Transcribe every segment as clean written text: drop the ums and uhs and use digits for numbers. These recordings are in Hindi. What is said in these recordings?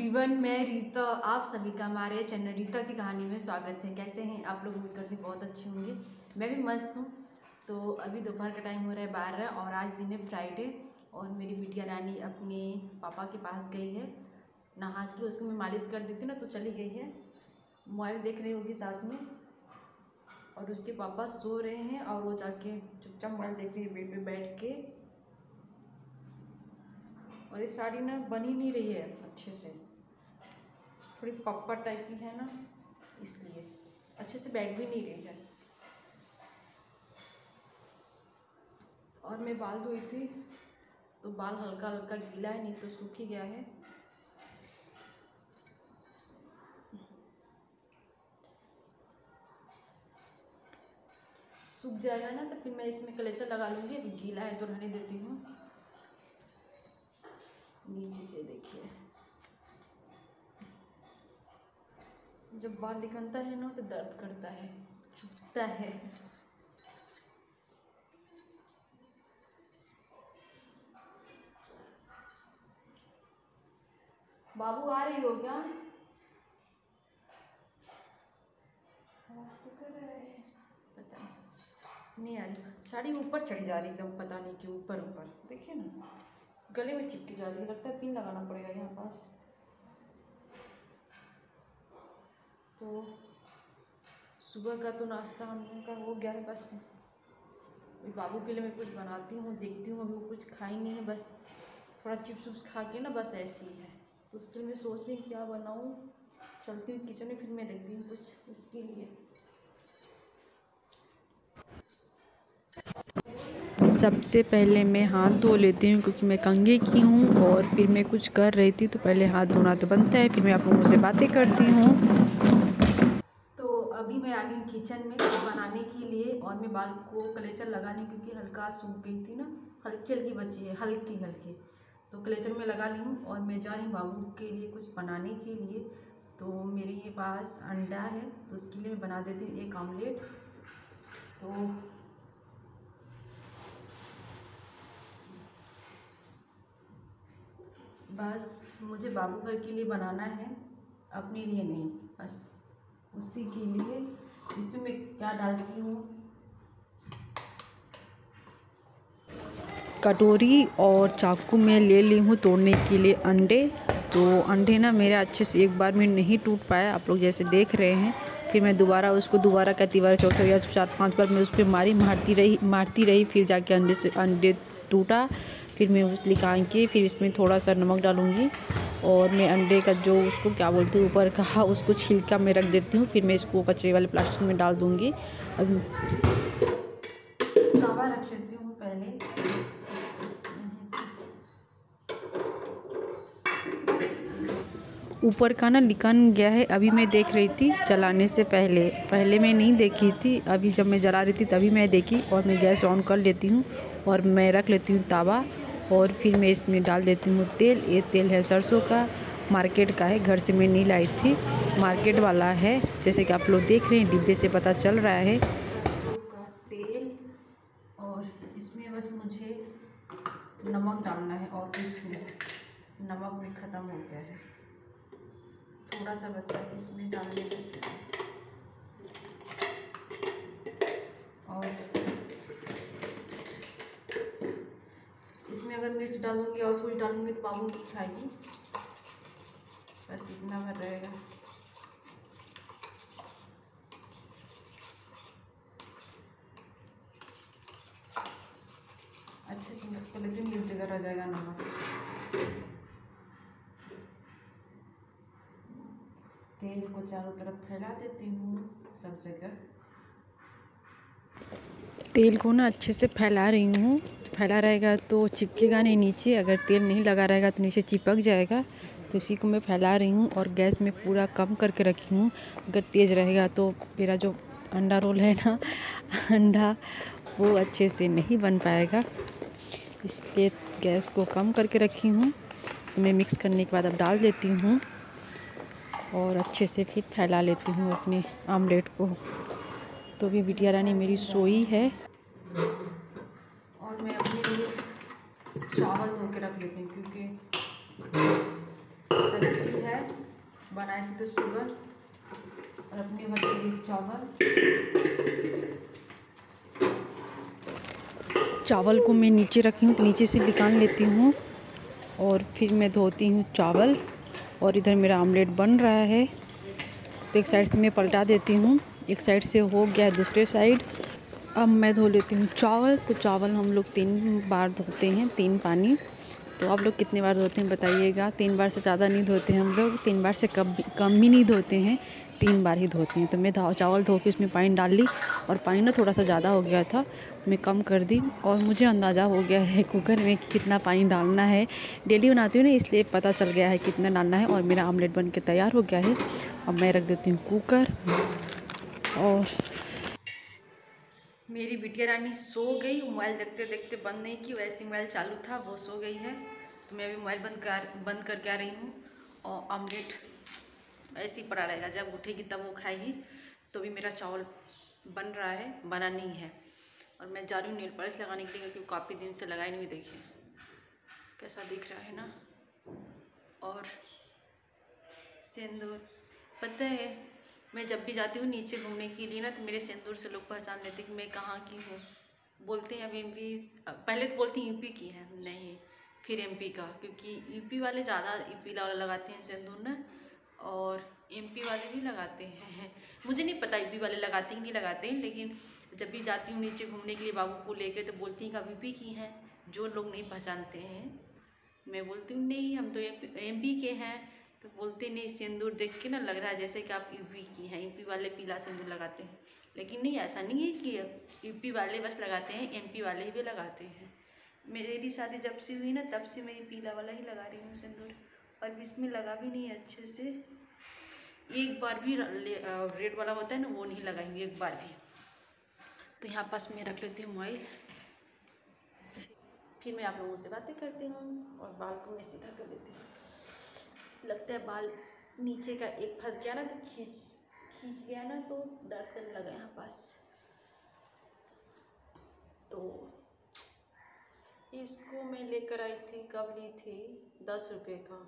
एवरीवन, मैं रीता, आप सभी का हमारे चैनल रीता की कहानी में स्वागत है। कैसे हैं आप लोग? उम्मीद करते बहुत अच्छे होंगे। मैं भी मस्त हूँ। तो अभी दोपहर का टाइम हो रहा है 12 और आज दिन है फ्राइडे और मेरी बिटिया रानी अपने पापा के पास गई है नहा के। उसको मैं मालिश कर देती ना तो चली गई है। मोबाइल देख रही होगी साथ में और उसके पापा सो रहे हैं और वो जाके चुपचाप मोबाइल देख रही है बेड पे बैठ के। और ये साड़ी ना बन ही नहीं रही है अच्छे से, थोड़ी पप्पा टाइप की है ना, इसलिए अच्छे से बैठ भी नहीं रही है। और मैं बाल धोई थी तो बाल हल्का हल्का गीला है, नहीं तो सूख ही गया है। सूख जाएगा ना तो फिर मैं इसमें क्लेचर लगा लूँगी। अभी गीला है तो रहने देती हूँ। नीचे से देखिए, जब बाल निकलता है ना तो दर्द करता है, चुभता है। बाबू आ रही हो क्या? आवाज़ तो कर रहा है, पता नहीं आ रही। साड़ी ऊपर चढ़ी जा रही एकदम, पता नहीं क्यों। ऊपर ऊपर देखिए ना, गले में चिपकी जा रही है। लगता है पिन लगाना पड़ेगा यहाँ पास। तो सुबह का तो नाश्ता हम लोगों का हो गया है। बस बाबू के लिए मैं कुछ बनाती हूँ, देखती हूँ। अभी वो कुछ खा ही नहीं है, बस थोड़ा चिप्स उप्स खा के ना बस ऐसे ही है। तो उसके लिए मैं सोच रही हूँ क्या बनाऊँ। चलती हूँ किचन में, फिर मैं देखती हूँ कुछ उसके लिए। सबसे पहले मैं हाथ धो लेती हूँ क्योंकि मैं कंघी की हूँ और फिर मैं कुछ कर रही थी तो पहले हाथ धोना तो बनता है। फिर मैं आप लोगों से बातें करती हूँ। तो अभी मैं आ गई हूँ किचन में कुछ बनाने के लिए और मैं बाल को क्लेचर लगाने, क्योंकि हल्का सूख गई थी ना, हल्की हल्की बची है, हल्की हल्की। तो क्लेचर में लगा ली हूँ और मैं जा रही हूँ बाबू के लिए कुछ बनाने के लिए। तो मेरे ये पास अंडा है तो उसके लिए मैं बना देती हूँ एक ऑमलेट। तो बस मुझे बाबू भर के लिए बनाना है, अपने लिए नहीं, बस उसी के लिए। इसमें मैं क्या डालती हूँ, कटोरी और चाकू में ले ली हूँ तोड़ने के लिए अंडे। तो अंडे ना मेरा अच्छे से एक बार में नहीं टूट पाया, आप लोग जैसे देख रहे हैं। फिर मैं दोबारा का तीबारा चौथा या 4-5 बार मैं उस पर मारती रही फिर जाके अंडे टूटा। फिर मैं उस निकाल के फिर इसमें थोड़ा सा नमक डालूँगी और मैं अंडे का जो उसको क्या बोलते हैं ऊपर का, उसको छिलका में रख देती हूँ। फिर मैं इसको कचरे वाले प्लास्टिक में डाल दूँगी। अब तवा रख लेती हूँ पहले। ऊपर का ना निकल गया है। अभी मैं देख रही थी जलाने से पहले मैं नहीं देखी थी। अभी जब मैं जला रही थी तभी मैं देखी और मैं गैस ऑन कर लेती हूँ और मैं रख लेती हूँ तवा और फिर मैं इसमें डाल देती हूँ तेल। ये तेल है सरसों का, मार्केट का है, घर से मैं नहीं लाई थी, मार्केट वाला है। जैसे कि आप लोग देख रहे हैं डिब्बे से पता चल रहा है। सरसों का तेल, और इसमें बस मुझे नमक डालना है और कुछ नहीं। नमक भी ख़त्म हो गया है, थोड़ा सा बचा है, इसमें डाल देते हैं। और इसमें अगर मिर्च डालूंगी और कुछ डालूंगी तो बाबू नहीं खाएगी। बस इतना भर रहेगा। अच्छे से मिक्स कर लेती हूँ, मिर्च जगह रह जाएगा नमक। तेल को चारों तरफ फैला देती हूँ सब जगह। तेल को ना अच्छे से फैला रही हूँ। फैला रहेगा तो चिपकेगा नहीं नीचे, अगर तेल नहीं लगा रहेगा तो नीचे चिपक जाएगा। तो इसी को मैं फैला रही हूँ और गैस में पूरा कम करके रखी हूँ। अगर तेज़ रहेगा तो मेरा जो अंडा रोल है ना अंडा, वो अच्छे से नहीं बन पाएगा, इसलिए गैस को कम करके रखी हूँ। तो मैं मिक्स करने के बाद अब डाल देती हूँ और अच्छे से फिर फैला लेती हूँ अपने आमलेट को। तो अभी बिटिया रानी मेरी सोई है। और मैं अपने लिए चावल धो के रख लेती हूँ, क्योंकि सब्जी है बनाए थे तो सुबह, और अपने बच्चे के चावल को मैं नीचे रखी हूँ तो नीचे से निकाल लेती हूँ और फिर मैं धोती हूँ चावल। और इधर मेरा आमलेट बन रहा है तो एक साइड से मैं पलटा देती हूँ, एक साइड से हो गया दूसरे साइड। अब मैं धो लेती हूँ चावल। तो चावल हम लोग 3 बार धोते हैं, 3 पानी। तो आप लोग कितने बार धोते हैं बताइएगा। 3 बार से ज़्यादा नहीं धोते हैं हम लोग, 3 बार से कम भी नहीं धोते हैं, 3 बार ही धोते हैं। तो मैं चावल धो के उसमें पानी डाल ली और पानी ना थोड़ा सा ज़्यादा हो गया था, मैं कम कर दी। और मुझे अंदाज़ा हो गया है कुकर में कि कितना पानी डालना है। डेली बनाती हूँ ना, इसलिए पता चल गया है कितना डालना है। और मेरा आमलेट बन के तैयार हो गया है। अब मैं रख देती हूँ कुकर। और मेरी बिटिया रानी सो गई, मोबाइल देखते देखते बंद नहीं की, वैसे मोबाइल चालू था, वो सो गई है। तो मैं अभी मोबाइल बंद करके आ रही हूँ। और आमलेट ऐसे ही पड़ा रहेगा, जब उठेगी तब वो खाएगी। तो भी मेरा चावल बन रहा है, बना नहीं है। और मैं जा रही हूँ नेल पॉलिश लगाने के लिए, क्योंकि काफ़ी दिन से लगाई नहीं हुई। देखिए कैसा दिख रहा है ना। और सिंदूर, पता है मैं जब भी जाती हूँ नीचे घूमने के लिए ना, तो मेरे सिंदूर से लोग पहचान लेते कि मैं कहाँ की हूँ। बोलते हैं अब एमपी, पहले तो बोलती हैं यूपी की है, नहीं फिर एमपी का, क्योंकि यूपी वाले ज़्यादा यूपी वाले लगाते हैं सिंदूर ना, और एमपी वाले भी लगाते हैं। मुझे नहीं पता यूपी वाले लगाते ही नहीं लगाते हैं, लेकिन जब भी जाती हूँ नीचे घूमने के लिए बाबू को लेकर, तो बोलती हैं कि आप यूपी की हैं। जो लोग नहीं पहचानते हैं, मैं बोलती हूँ नहीं हम तो एमपी के हैं, तो बोलते नहीं सिंदूर देख के ना लग रहा है जैसे कि आप यूपी की हैं, यूपी वाले पीला सिंदूर लगाते हैं। लेकिन नहीं, ऐसा नहीं है कि यूपी वाले बस लगाते हैं, एमपी वाले भी लगाते हैं। मेरी शादी जब से हुई ना, तब से मैं पीला वाला ही लगा रही हूँ सिंदूर, और इसमें लगा भी नहीं है अच्छे से। एक बार भी रेड वाला होता है ना, वो नहीं लगाएंगे एक बार भी। तो यहाँ पास मैं रख लेती हूँ मोबाइल, फिर मैं आप लोगों से बातें करती हूँ और बाल को मैं सीधा कर देती हूँ। लगता है बाल नीचे का एक फंस गया ना, तो खींच गया ना, तो दर्द करने लगा यहाँ पास। तो इसको मैं लेकर आई थी, कब ली थी, 10 रुपये का,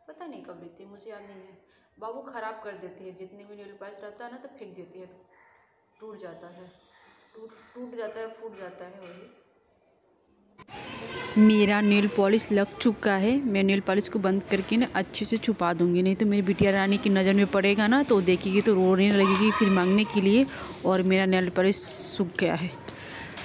पता नहीं कब ली थी, मुझे याद नहीं है। बाबू ख़राब कर देती है, जितने भी नेल पॉलिश रहता है ना, तो फेंक देती है, तो टूट जाता है, टूट जाता है, फूट जाता है वही। मेरा नेल पॉलिश लग चुका है। मैं नेल पॉलिश को बंद करके ना अच्छे से छुपा दूंगी, नहीं तो मेरी बिटिया रानी की नज़र में पड़ेगा ना, तो देखेगी तो रोने लगेगी फिर मांगने के लिए। और मेरा नेल पॉलिश सूख गया है।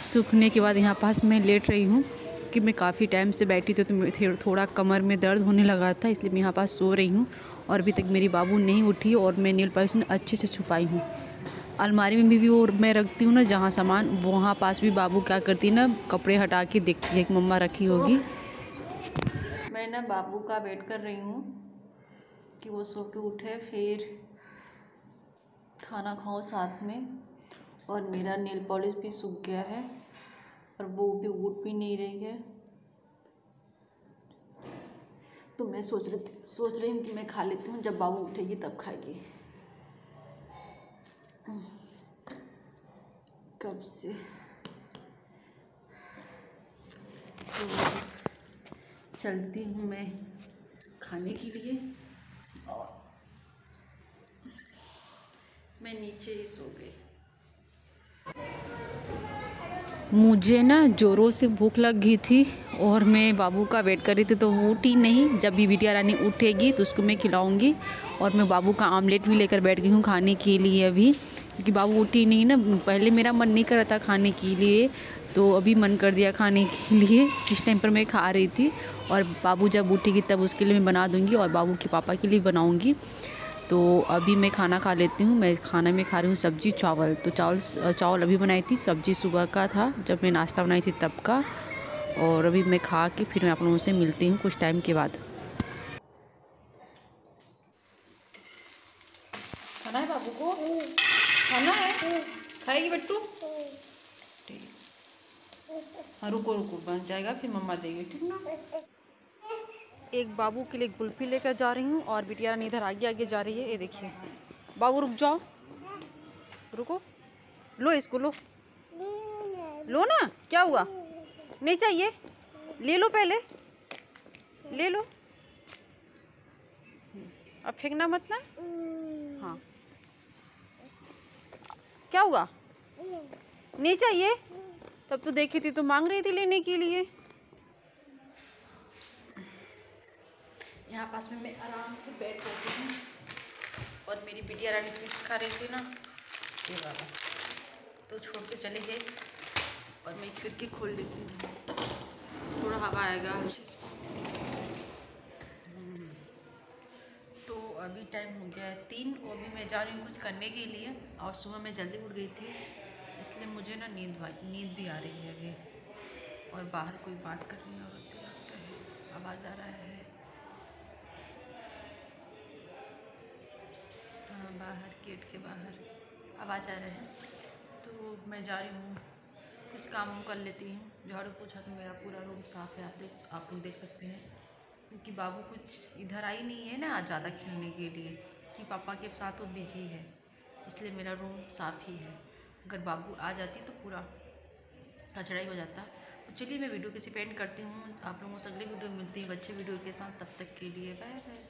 सूखने के बाद यहाँ पास मैं लेट रही हूँ कि मैं काफ़ी टाइम से बैठी थी, तो थोड़ा कमर में दर्द होने लगा था, इसलिए मैं यहाँ पास सो रही हूँ। और अभी तक मेरी बाबू नहीं उठी और मैं नेल पॉलिश अच्छे से छुपाई हूँ। अलमारी में भी वो मैं रखती हूँ ना जहाँ सामान, वहाँ पास भी बाबू क्या करती है ना, कपड़े हटा के देखती है कि मम्मा रखी होगी। मैं ना बाबू का वेट कर रही हूँ कि वो सो के उठे, फिर खाना खाओ साथ में। और मेरा नेल पॉलिश भी सूख गया है और वो भी उठ भी नहीं रही है। तो मैं सोच रही हूँ कि मैं खा लेती हूँ, जब बाबू उठेगी तब खाएगी। कब से तो चलती हूँ मैं खाने के लिए, और मैं नीचे ही सो गई। मुझे ना ज़ोरों से भूख लग गई थी और मैं बाबू का वेट कर रही थी, तो वो उठी नहीं। जब भी बिटिया रानी उठेगी तो उसको मैं खिलाऊंगी। और मैं बाबू का आमलेट भी लेकर बैठ गई हूँ खाने के लिए अभी, क्योंकि बाबू उठी नहीं ना। पहले मेरा मन नहीं कर रहा था खाने के लिए, तो अभी मन कर दिया खाने के लिए, जिस टाइम पर मैं खा रही थी। और बाबू जब उठेगी तब उसके लिए मैं बना दूँगी, और बाबू के पापा के लिए बनाऊँगी। तो अभी मैं खाना खा लेती हूँ। मैं खाना में खा रही हूँ सब्जी चावल। तो चावल अभी बनाई थी, सब्जी सुबह का था जब मैं नाश्ता बनाई थी तब का। और अभी मैं खा के फिर मैं आप लोगों से मिलती हूँ कुछ टाइम के बाद। खाना है बाबू को, खाना है, खाएगी बट्टू? ठीक, हाँ रुको रुको, बन जाएगा फिर मम्मा देगी, ठीक ना। एक बाबू के लिए कुल्फी लेकर जा रही हूँ और बिटिया रानी इधर आगे आगे जा रही है। ये देखिए, बाबू रुक जाओ, रुको, लो इसको, लो ना, क्या हुआ, नहीं चाहिए, ले लो, पहले ले लो। अब फेंकना मत ना। हाँ, क्या हुआ? नहीं चाहिए? तब तो देखी थी तो मांग रही थी लेने के लिए। यहाँ पास में मैं आराम से बैठ रहती हूँ और मेरी बिटिया रानी चिप्स खा रही थी ना, ये वाला, तो छोड़ के चली गई और मैं खिड़की खोल लेती हूँ, थोड़ा हवा आएगा अच्छे से। तो अभी टाइम हो गया है 3 और भी मैं जा रही हूँ कुछ करने के लिए, और सुबह मैं जल्दी उठ गई थी इसलिए मुझे ना नींद भी आ रही है अभी। और बाहर कोई बात कर रही है औरतें, लगता है आवाज़ आ रहा है। हाँ, बाहर गेट के बाहर आवाज़ आ रहा है। तो मैं जा रही हूँ, कुछ काम कर लेती हूँ। झाड़ू पोछा तो मेरा पूरा रूम साफ़ है, आप लोग देख सकते हैं, क्योंकि बाबू कुछ इधर आई नहीं है ना ज़्यादा खेलने के लिए, कि पापा के साथ वो बिजी है, इसलिए मेरा रूम साफ़ ही है। अगर बाबू आ जाती तो पूरा कचरा ही हो जाता। तो चलिए मैं वीडियो किसी पे एंड करती हूँ। आप लोगों से अगले वीडियो में मिलती हूँ अच्छे वीडियो के साथ। तब तक के लिए बाय बाय।